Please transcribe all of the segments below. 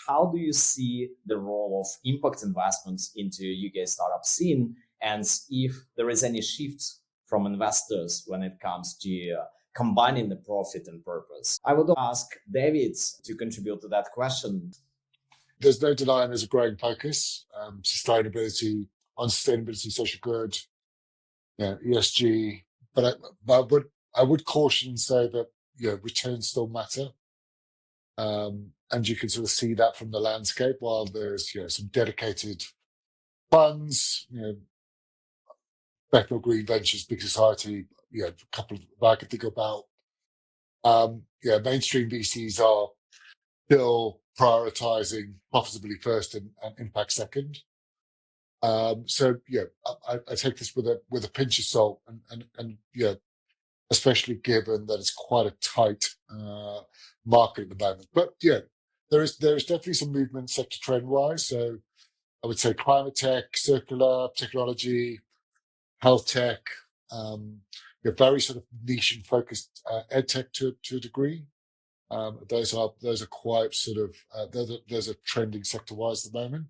how do you see the role of impact investments into UK startup scene, and if there is any shift from investors when it comes to combining the profit and purpose? I would ask David to contribute to that question. There's no denying there's a growing focus, sustainability, on sustainability, social good, ESG. But I would caution and say that returns still matter, and you can sort of see that from the landscape. While there's some dedicated funds, Bethnal Green Ventures, Big Society, a couple of I could think about. Mainstream VCs are still prioritizing profitability first and impact second. So I take this with a pinch of salt, and especially given that it's quite a tight market at the moment. But there is definitely some movement sector trend wise. So I would say climate tech, circular technology, health tech, very sort of niche and focused edtech to a degree. Those are quite sort of those are trending sector wise at the moment.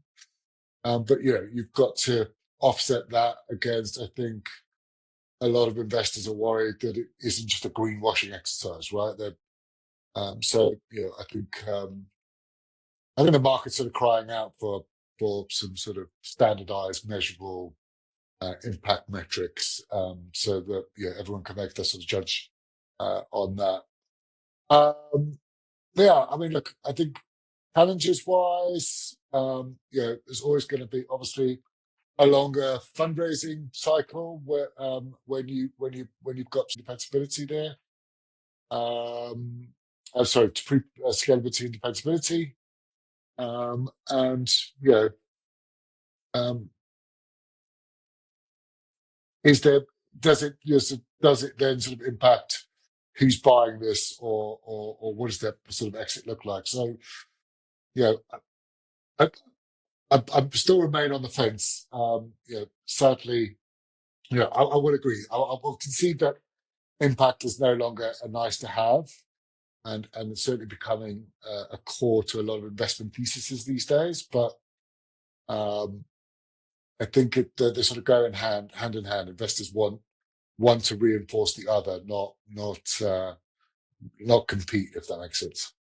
But you've got to offset that against, I think, a lot of investors are worried that it isn't just a greenwashing exercise, right? So I think the market's sort of crying out for some sort of standardized, measurable impact metrics, so that everyone can make their sort of judge on that. I mean, look, I think challenges wise, there's always going to be obviously a longer fundraising cycle where when you've got defensibility there. Scalability and defensibility, and does it then sort of impact who's buying this, or what does that sort of exit look like? So I still remain on the fence. Sadly, I would agree. I will concede that impact is no longer a nice to have, and it's certainly becoming a core to a lot of investment theses these days. But I think they're sort of going hand in hand. Investors want one to reinforce the other, not compete, if that makes sense.